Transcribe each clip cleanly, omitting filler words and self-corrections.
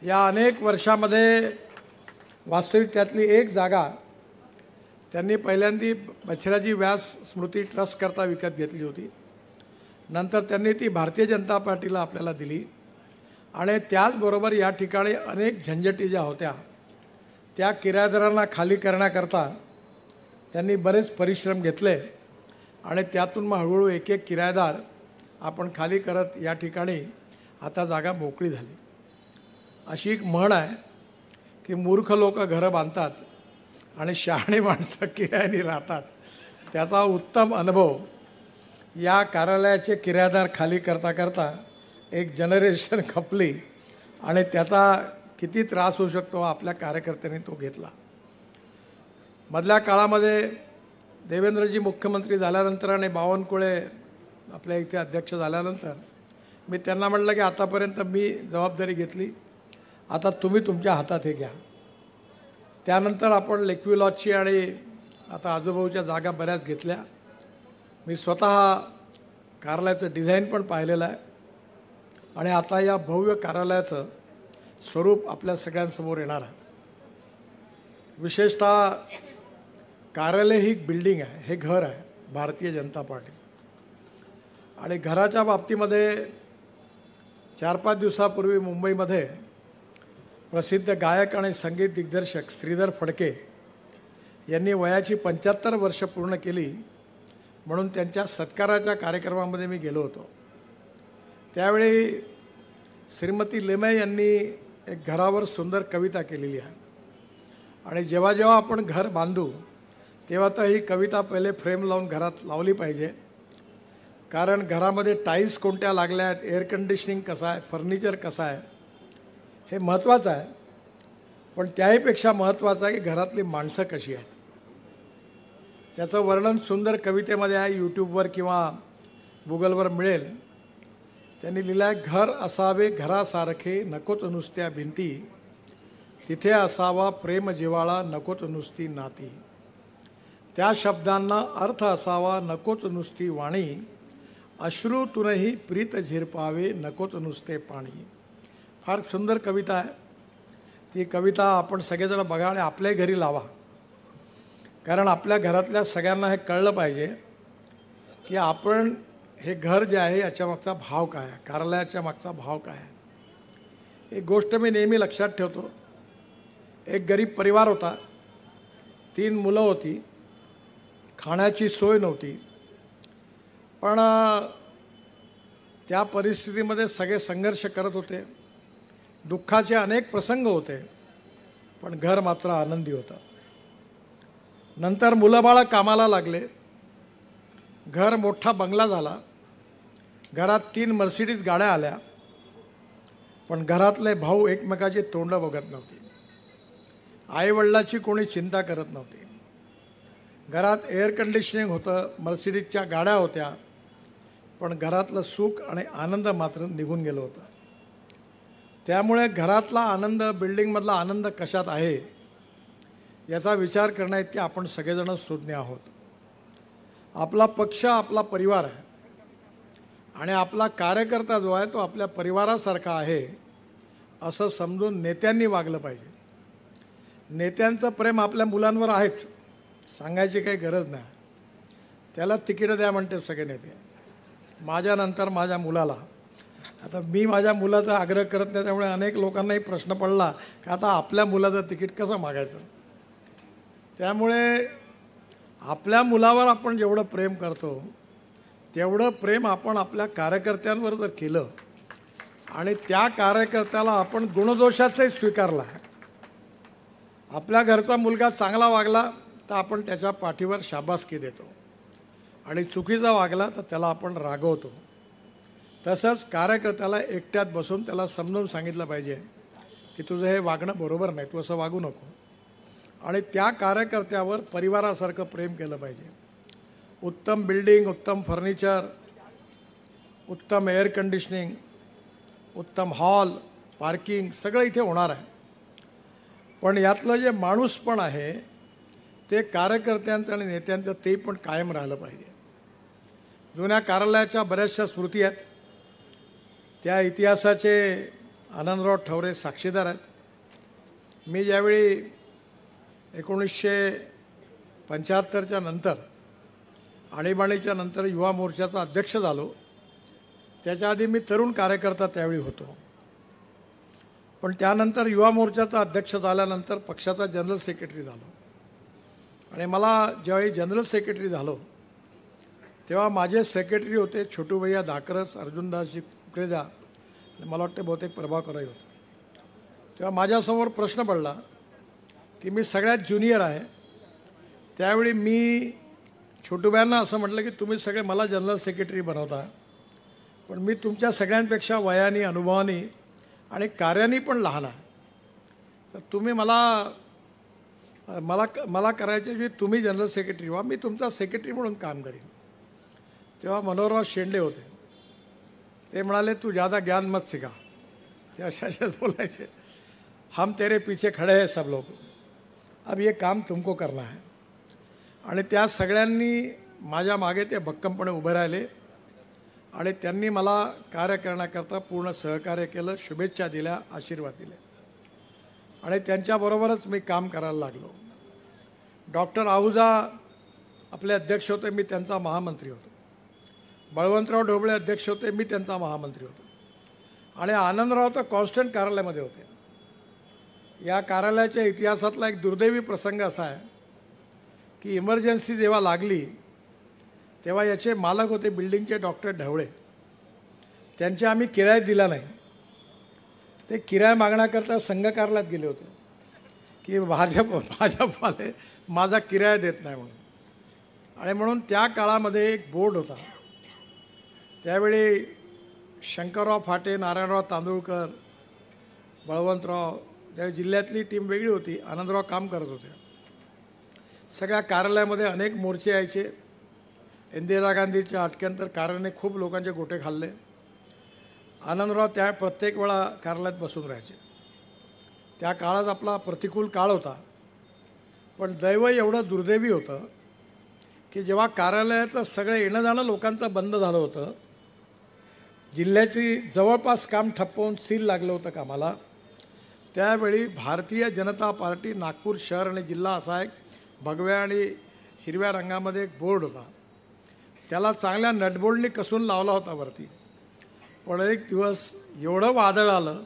या अनेक वर्षामध्ये वास्तविक त्यातली एक जागा त्यांनी पहिल्यांदी बछराजी व्यास स्मृती ट्रस्ट करता विकत घेतली होती। नंतर त्यांनी ती भारतीय जनता पार्टीला आपल्याला दिली आणि त्याचबरोबर या ठिकाणी अनेक झंझटी ज्या होत्या त्या किरायेदारांना खाली करण्याकरता त्यांनी बरेच परिश्रम घेतले आणि त्यातून मग हळूहळू एक एक किरायेदार आपण खाली करत या ठिकाणी आता जागा मोकळी झाली। अशी एक म्हण आहे की मूर्ख लोक घरं बांधतात आणि शहाणी माणसं किरायाने राहतात। त्याचा उत्तम अनुभव या कार्यालयाचे किरायेदार खाली करता करता एक जनरेशन खपली आणि त्याचा किती त्रास होऊ शकतो आपल्या कार्यकर्त्यांनी तो घेतला। मधल्या काळामध्ये देवेंद्रजी मुख्यमंत्री झाल्यानंतर आणि बावनकुळे आपल्या इथे अध्यक्ष झाल्यानंतर मी त्यांना म्हटलं की आतापर्यंत मी जबाबदारी घेतली, आता तुम्ही तुमच्या हातात हे घ्या। त्यानंतर आपण लेकव्यू लॉजची आणि आता आजूबाजूच्या जागा बऱ्याच घेतल्या। मी स्वतः कार्यालयाचं डिझाईन पण पाहिलेलं आहे आणि आता या भव्य कार्यालयाचं स्वरूप आपल्या सगळ्यांसमोर येणार आहे। विशेषतः कार्यालय ही बिल्डिंग आहे, हे घर आहे भारतीय जनता पार्टीचं। आणि घराच्या बाबतीमध्ये 4-5 दिवसापूर्वी मुंबईमध्ये प्रसिद्ध गायक आणि संगीत दिग्दर्शक श्रीधर फडके यांनी वयाची 75 वर्ष पूर्ण केली म्हणून त्यांच्या सत्काराच्या कार्यक्रमामध्ये मी गेलो होतो। त्यावेळी श्रीमती लेमे यांनी एक घरावर सुंदर कविता केलेली आहे आणि जेव्हा जेव्हा आपण घर बांधू तेव्हा तर ही कविता पहिले फ्रेम लावून घरात लावली पाहिजे, कारण घरामध्ये टाईल्स कोणत्या लागल्या आहेत, एअर कंडिशनिंग कसं आहे, फर्निचर कसं आहे हे महत्त्वाचं आहे। पण त्याहीपेक्षा महत्त्वाचं आहे की घरातली माणसं कशी आहेत त्याचं वर्णन सुंदर कवितेमध्ये आहे, यूट्यूबवर किंवा गुगलवर मिळेल। त्यांनी लिहिलं आहे, घर असावे घरासारखे नकोच नुसत्या भिंती, तिथे असावा प्रेम जिव्हाळा नकोच नुसती नाती, त्या शब्दांना अर्थ असावा नकोच नुसती वाणी, अश्रूतूनही प्रीत झिरपावे नकोच नुसते पाणी। फार सुंदर कविता आहे। ती कविता आपण सगळेजण बघा आणि आपल्या घरी लावा, कारण आपल्या घरातल्या सगळ्यांना हे कळलं पाहिजे की आपण हे घर जे आहे याच्या मागचा भाव काय आहे, कार्यालयाच्या मागचा भाव काय आहे। एक गोष्ट मी नेहमी लक्षात ठेवतो, एक गरीब परिवार होता, 3 मुलं होती, खाण्याची सोय नव्हती, पण त्या परिस्थितीमध्ये सगळे संघर्ष करत होते, दुःखाचे अनेक प्रसंग होते, पण घर मात्र आनंदी होतं। नंतर मुलं बाळं कामाला लागले, घर मोठा बंगला झाला, घरात 3 मर्सिडीज गाड्या आल्या, पण घरातले भाऊ एकमेकाची तोंडं बघत नव्हती, आईवडिलाची कोणी चिंता करत नव्हती। घरात एअर कंडिशनिंग होतं, मर्सिडीजच्या गाड्या होत्या, पण घरातलं सुख आणि आनंद मात्र निघून गेलं होतं। त्यामुळे घरातला आनंद, बिल्डिंगमधला आनंद कशात आहे याचा विचार करण्याइतके आपण सगळेजण सुज्ञ आहोत। आपला पक्ष आपला परिवार आहे आणि आपला कार्यकर्ता जो आहे तो आपल्या परिवारासारखा आहे असं समजून नेत्यांनी वागलं पाहिजे। नेत्यांचं प्रेम आपल्या मुलांवर आहेच, सांगायची काही गरज नाही, त्याला तिकीटं द्या म्हणते सगळे नेते। माझ्यानंतर माझ्या मुलाला, आता मी माझ्या मुलाचा आग्रह करत नाही, त्यामुळे अनेक लोकांनाही प्रश्न पडला की आता आपल्या मुलाचं तिकीट कसं मागायचं। त्यामुळे आपल्या मुलावर आपण जेवढं प्रेम करतो तेवढं प्रेम आपण आपल्या कार्यकर्त्यांवर जर केलं आणि त्या कार्यकर्त्याला आपण गुणदोषाचंही स्वीकारला, आपल्या घरचा मुलगा चांगला वागला तर आपण त्याच्या पाठीवर शाबासकी देतो आणि चुकीचा वागला तर त्याला आपण रागवतो। तसंच कार्यकर्त्याला एकट्यात बसून त्याला समजून सांगितलं पाहिजे की तुझं हे वागणं बरोबर नाही, तू असं वागू नको, आणि त्या कार्यकर्त्यावर परिवारासारखं प्रेम केलं पाहिजे। उत्तम बिल्डिंग, उत्तम फर्निचर, उत्तम एअर कंडिशनिंग, उत्तम हॉल, पार्किंग सगळं इथे होणार आहे, पण यातलं जे माणूसपण आहे ते कार्यकर्त्यांचं आणि नेत्यांचं ते पण कायम राहिलं पाहिजे। जुन्या कार्यालयाच्या बऱ्याचशा स्मृती आहेत, त्या इतिहासाचे आनंदराव ठवरे साक्षीदार आहेत. मी ज्यावेळी 1975च्या नंतर आणीबाणीच्या नंतर युवा मोर्चाचा अध्यक्ष झालो, त्याच्या आधी मी तरुण कार्यकर्ता त्यावेळी होतो. पण त्यानंतर युवा मोर्चाचा अध्यक्ष झाल्यानंतर पक्षाचा जनरल सेक्रेटरी झालो. आणि मला ज्यावेळी जनरल सेक्रेटरी झालो तेव्हा माझे सेक्रेटरी होते छोटू भैया धाकरस, अर्जुनदासजी कुकरेजा आणि मला वाटते बहुतेक प्रभाकरही होते. तेव्हा माझ्यासमोर प्रश्न पडला की मी सगळ्यात ज्युनियर आहे. त्यावेळी मी छोटूबाईंना असं म्हटलं की तुम्ही सगळे मला जनरल सेक्रेटरी बनवता, पण मी तुमच्या सगळ्यांपेक्षा वयाने, अनुभवाने आणि कार्याने पण लहान आहे, तर तुम्ही मला करायचे की तुम्ही जनरल सेक्रेटरी व्हा, मी तुमचा सेक्रेटरी म्हणून काम करीन. तेव्हा मनोहरराव शेंडे होते. ते म्हणाले तू ज़्यादा ज्ञान मत सिखा, ते अशा बोलायचे. हम तेरे पीछे खड़े हैं सब लोग, अब ये काम तुमको करना है. आणि त्या सगळ्यांनी माझ्या मागे ते भक्कमपणे उभे राहिले आणि त्यांनी मला कार्य करण्याकरता पूर्ण सहकार्य केलं, शुभेच्छा दिल्या, आशीर्वाद दिले आणि त्यांच्याबरोबरच मी काम करायला लागलो. डॉक्टर आहूजा आपले अध्यक्ष होते, मी त्यांचा महामंत्री होतो. बळवंतराव ढोबळे अध्यक्ष होते, मी त्यांचा महामंत्री होतो. आणि आनंदराव तर कॉन्स्टंट कार्यालयामध्ये होते. या कार्यालयाच्या इतिहासातला एक दुर्दैवी प्रसंग असा आहे की इमर्जन्सी जेव्हा लागली तेव्हा याचे मालक होते बिल्डिंगचे डॉक्टर ढवळे. त्यांचे आम्ही किराया दिला नाही. ते किराया मागण्याकरता संघ कार्यालयात गेले होते की भाजपवाले माझा किराया देत नाही म्हणून. आणि म्हणून त्या काळामध्ये एक बोर्ड होता. त्यावेळी शंकरराव फाटे, नारायणराव तांदुळकर, बळवंतराव, त्यावेळी जिल्ह्यातली टीम वेगळी होती, आनंदराव काम करत होते. सगळ्या कार्यालयामध्ये अनेक मोर्चे यायचे. इंदिरा गांधीच्या अटकेनंतर कार्यालयाने खूप लोकांचे गोटे खाल्ले. आनंदराव त्या प्रत्येक वेळा कार्यालयात बसून राहायचे. त्या काळात आपला प्रतिकूल काळ होता. पण दैव एवढं दुर्दैवी होतं की जेव्हा कार्यालयाचं सगळं येणं जाणं लोकांचं बंद झालं होतं, जिल्ह्याची जवळपास काम ठप्प होऊन सील लागलं होतं कामाला, त्यावेळी भारतीय जनता पार्टी नागपूर शहर आणि जिल्हा असा एक भगव्या आणि हिरव्या रंगामध्ये एक बोर्ड होता. त्याला चांगल्या नटबोल्डनी कसून लावला होता वरती. पण एक दिवस एवढं वादळ आलं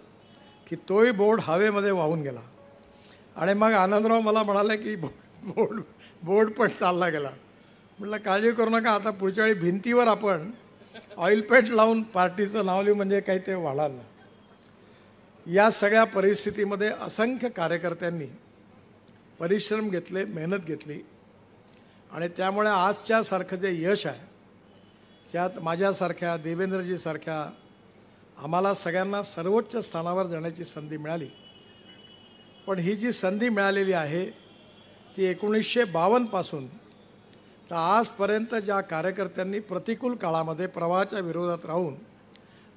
की तोही बोर्ड हवेमध्ये वाहून गेला. आणि मग आनंदराव मला म्हणाले की बोर्ड पण चालला गेला. म्हटलं काळजी करू नका, आता पुढच्या वेळी भिंतीवर आपण ऑइल पेंट लावून पार्टीचं नाव लिहू, म्हणजे काही ते वाढाल ना. या सगळ्या परिस्थितीमध्ये असंख्य कार्यकर्त्यांनी परिश्रम घेतले, मेहनत घेतली आणि त्यामुळे आजच्यासारखं जे यश आहे, त्यात माझ्यासारख्या, देवेंद्रजीसारख्या आम्हाला सगळ्यांना सर्वोच्च स्थानावर जाण्याची संधी मिळाली. पण ही जी संधी मिळालेली आहे ती 1952 पासून तर आजपर्यंत ज्या कार्यकर्त्यांनी प्रतिकूल काळामध्ये प्रवाहाच्या विरोधात राहून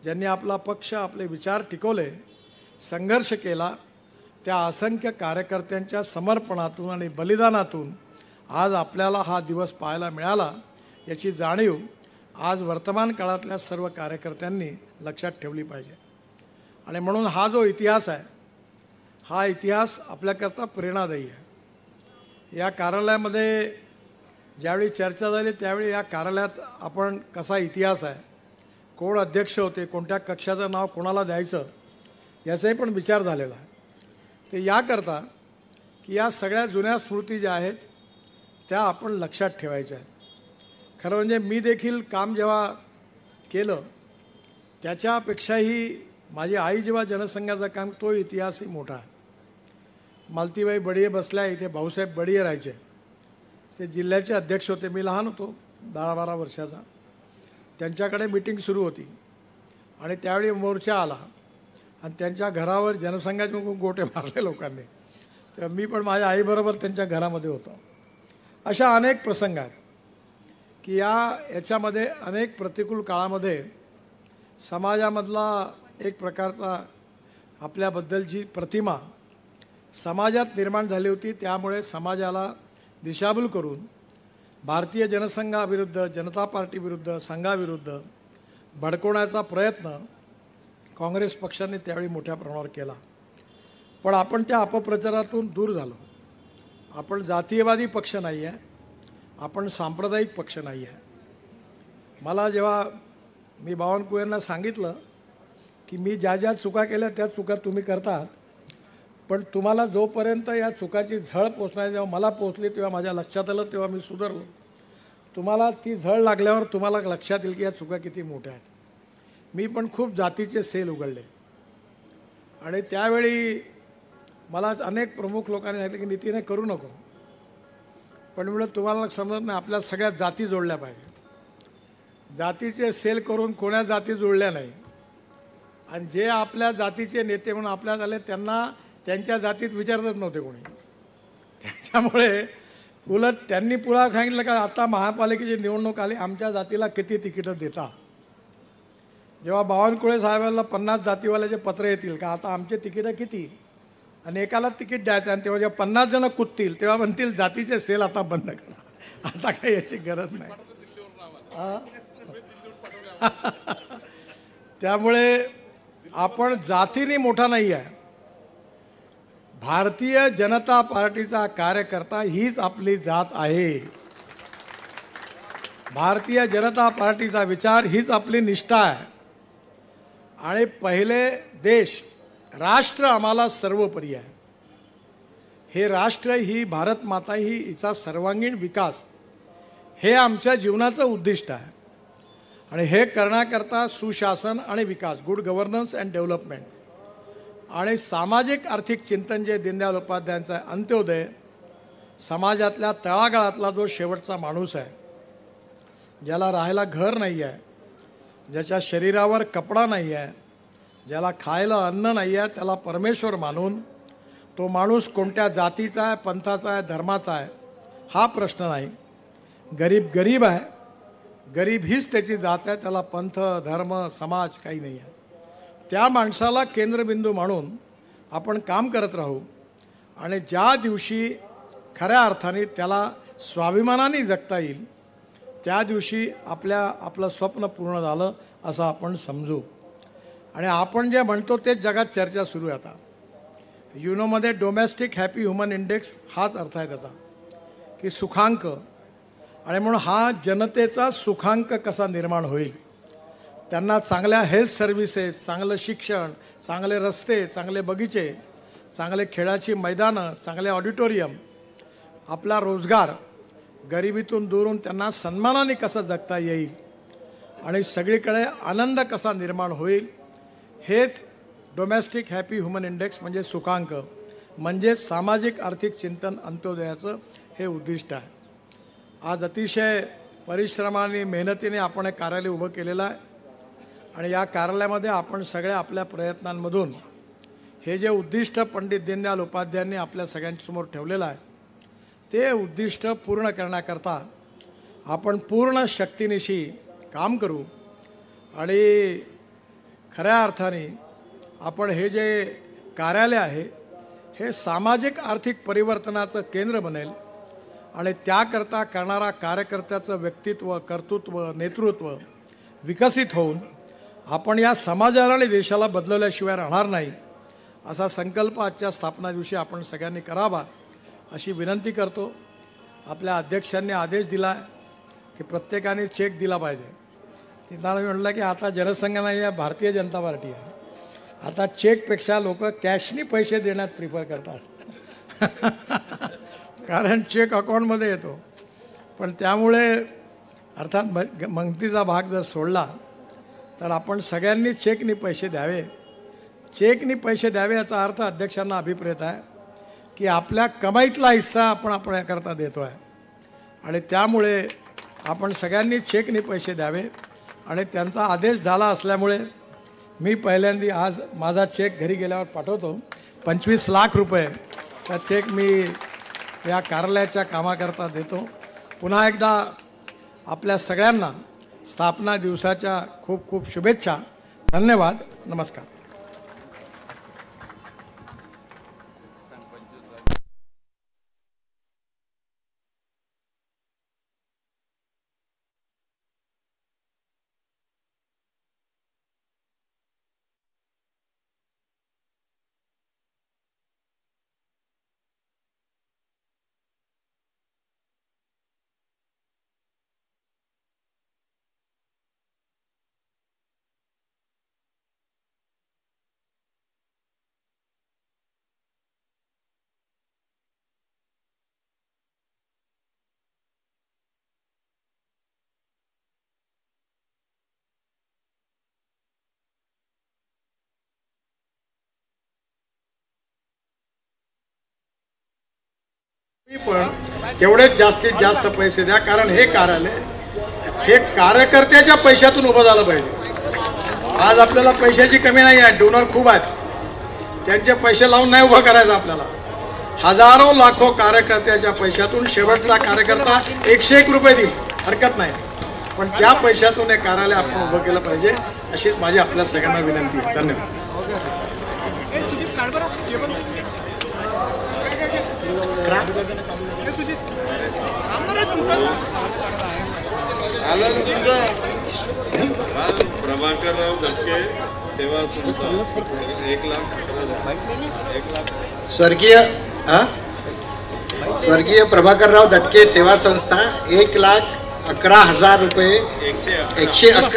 ज्यांनी आपला पक्ष, आपले विचार टिकवले, संघर्ष केला, त्या असंख्य कार्यकर्त्यांच्या समर्पणातून आणि बलिदानातून आज आपल्याला हा दिवस पाहायला मिळाला. याची जाणीव आज वर्तमान काळातल्या सर्व कार्यकर्त्यांनी लक्षात ठेवली पाहिजे. आणि म्हणून हा जो इतिहास आहे, हा इतिहास आपल्याकरता प्रेरणादायी आहे. या कार्यालयामध्ये ज्यावेळी चर्चा झाली त्यावेळी या कार्यालयात आपण कसा इतिहास आहे, कोण अध्यक्ष होते, कोणत्या कक्षाचं नाव कोणाला द्यायचं, याचाही पण विचार झालेला आहे. ते याकरता की या सगळ्या जुन्या स्मृती ज्या आहेत त्या आपण लक्षात ठेवायच्या आहेत. खरं म्हणजे मी देखील काम जेव्हा केलं त्याच्यापेक्षाही माझी आई जेव्हा जनसंघाचं काम, तो इतिहासही मोठा आहे. मालतीबाई बडिये बसल्या इथे, भाऊसाहेब बडिये राहायचे, ते जिल्ह्याचे अध्यक्ष होते. मी लहान होतो, 10-12 वर्षाचा. त्यांच्याकडे मीटिंग सुरू होती आणि त्यावेळी मोर्चा आला आणि त्यांच्या घरावर जनसंघाचे गोटे मारले लोकांनी. तेव्हा मी पण माझ्या आईबरोबर त्यांच्या घरामध्ये होतो. अशा अनेक प्रसंग आहेत की याच्यामध्ये अनेक प्रतिकूल काळामध्ये समाजामधला एक प्रकारचा आपल्याबद्दलची प्रतिमा समाजात निर्माण झाली होती. त्यामुळे समाजाला दिशाभूल करून भारतीय जनसंघाविरुद्ध, जनता पार्टीविरुद्ध, संघाविरुद्ध भडकवण्याचा प्रयत्न काँग्रेस पक्षाने त्यावेळी मोठ्या प्रमाणावर केला. पण आपण त्या अपप्रचारातून दूर झालो. आपण जातीयवादी पक्ष नाही आहे, आपण सांप्रदायिक पक्ष नाही आहे. मला जेव्हा मी बावनकुळेंना सांगितलं की मी ज्या ज्या चुका केल्या त्या चुका तुम्ही करतात, पण तुम्हाला जोपर्यंत या चुकाची झळ पोचणार, जेव्हा मला पोचली तेव्हा माझ्या लक्षात आलं, तेव्हा मी सुधारलो. तुम्हाला ती झळ लागल्यावर तुम्हाला लक्षात येईल की या चुका किती मोठ्या आहेत. मी पण खूप जातीचे सेल उघडले आणि त्यावेळी मला अनेक प्रमुख लोकांनी सांगितलं की नितीने करू नको. पण म्हणलं तुम्हाला समजत नाही, आपल्या सगळ्या जाती जोडल्या पाहिजे. जातीचे सेल करून कोणा जाती जोडल्या नाही. आणि जे आपल्या जातीचे नेते म्हणून आपल्यात आले त्यांना त्यांच्या जातीत विचारतच नव्हते कोणी. त्याच्यामुळे उलट त्यांनी पुन्हा सांगितलं का आता महापालिकेची निवडणूक आली, आमच्या जातीला किती तिकीटं देता. जेव्हा बावनकुळे साहेबांना 50 जातीवाल्याचे पत्र येतील का आता आमचे तिकीटं किती आणि एकाला तिकीट द्यायचं, आणि तेव्हा जेव्हा 50 जण कुदतील तेव्हा म्हणतील जातीचे सेल आता बंद करा, आता काही याची गरज नाही. त्यामुळे आपण जातीने मोठा नाही आहे. भारतीय जनता पार्टीचा कार्यकर्ता हीच आपली जात आहे. भारतीय जनता पार्टीचा विचार हीच आपली निष्ठा आहे. आणि पहिले देश राष्ट्र आम्हाला सर्वोपरी आहे. हे राष्ट्र, ही भारत माता, ही हिचा सर्वांगीण विकास हे आमच्या जीवनाचं उद्दिष्ट आहे. आणि हे करण्याकरता सुशासन आणि विकास, गुड गव्हर्नन्स अँड डेव्हलपमेंट, आणि सामाजिक आर्थिक चिंतन जे दीनदयाल उपाध्यायांचं आहे, अंत्योदय, समाजातल्या तळागाळातला जो शेवटचा माणूस आहे, ज्याला राहायला घर नाही आहे, ज्याच्या शरीरावर कपडा नाही आहे, ज्याला खायला अन्न नाही आहे, त्याला परमेश्वर मानून तो माणूस कोणत्या जातीचा आहे, पंथाचा आहे, धर्माचा आहे हा प्रश्न नाही. गरीब गरीब आहे, गरीब हीच त्याची जात आहे, त्याला पंथ धर्म समाज काही नाही आहे. त्या माणसाला केंद्रबिंदू मानून आपण काम करत राहू. आणि ज्या दिवशी खऱ्या अर्थाने त्याला स्वाभिमानाने जगता येईल त्या दिवशी आपलं स्वप्न पूर्ण झालं असं आपण समजू. आणि आपण जे म्हणतो तेच जगात चर्चा सुरू आहे आता. युनोमध्ये डोमेस्टिक हॅपी ह्युमन इंडेक्स हाच अर्थ आहे त्याचा, की सुखांक. आणि म्हणून हा जनतेचा सुखांक कसा निर्माण होईल, त्यांना चांगल्या हेल्थ सर्व्हिसेस, चांगलं शिक्षण, चांगले रस्ते, चांगले बगीचे, चांगले खेळाची मैदानं, चांगले ऑडिटोरियम, आपला रोजगार, गरिबीतून दूरून त्यांना सन्मानाने कसं जगता येईल आणि सगळीकडे आनंद कसा निर्माण होईल, हेच डोमेस्टिक हॅपी ह्युमन इंडेक्स म्हणजे सुखांक, म्हणजे सामाजिक आर्थिक चिंतन अंत्योदयाचं हे उद्दिष्ट आहे. आज अतिशय परिश्रमाने मेहनतीने आपण एक कार्यालय उभं केलेलं आहे. आणि या कार्यालयामध्ये आपण सगळ्या आपल्या प्रयत्नांमधून हे जे उद्दिष्ट पंडित दीनदयाल उपाध्यायांनी आपल्या सगळ्यांसमोर ठेवलेलं आहे ते उद्दिष्ट पूर्ण करण्याकरता आपण पूर्ण शक्तीनिशी काम करू. आणि खऱ्या अर्थाने आपण हे जे कार्यालय आहे हे सामाजिक आर्थिक परिवर्तनाचं केंद्र बनेल. आणि त्याकरता करणारा कार्यकर्त्याचं व्यक्तित्व, कर्तृत्व, नेतृत्व विकसित होऊन आपण या समाजाला आणि देशाला बदलवल्याशिवाय राहणार नाही, असा संकल्प आजच्या स्थापना दिवशी आपण सगळ्यांनी करावा अशी विनंती करतो. आपल्या अध्यक्षांनी आदेश दिला की प्रत्येकाने चेक दिला पाहिजे. तिथं मी म्हटलं की आता जनसंघ नाही आहे, भारतीय जनता पार्टी आहे. आता चेकपेक्षा लोक कॅशनी पैसे देण्यात प्रिफर करतात कारण चेक अकाउंटमध्ये येतो. पण त्यामुळे अर्थात मंगतीचा भाग जर सोडला तर आपण सगळ्यांनी चेकनी पैसे द्यावे. चेकनी पैसे द्यावे याचा अर्थ अध्यक्षांना अभिप्रेत आहे की आपल्या कमाईतला हिस्सा आपण याकरता देतो आहे. आणि त्यामुळे आपण सगळ्यांनी चेकनी पैसे द्यावे. आणि त्यांचा आदेश झाला असल्यामुळे मी पहिल्यांदा आज माझा चेक घरी गेल्यावर पाठवतो. 25 लाख रुपये चा चेक मी या कार्यालयाच्या कामाकरता देतो. पुन्हा एकदा आपल्या सगळ्यांना स्थापना दिवसाच्या खूप खूप शुभेच्छा. धन्यवाद. नमस्कार. पण तेवढेच जास्तीत जास्त पैसे द्या, कारण हे कार्यालय हे कार्यकर्त्याच्या पैशातून उभं झालं पाहिजे. आज आपल्याला पैशाची कमी नाही आहे, डोनर खूप आहेत, त्यांचे पैसे लावून नाही उभं करायचं आपल्याला. हजारो लाखो कार्यकर्त्याच्या पैशातून शेवटचा कार्यकर्ता 101 रुपये देईल, हरकत नाही, पण त्या पैशातून हे कार्यालय आपण उभं केलं पाहिजे, अशीच माझी आपल्या सगळ्यांना विनंती आहे. धन्यवाद. प्रभाकरराव धटके सेवा संस्था 1,00,000. स्वर्गीय प्रभाकरराव धटके सेवा संस्था 1,11,000 रुपये 111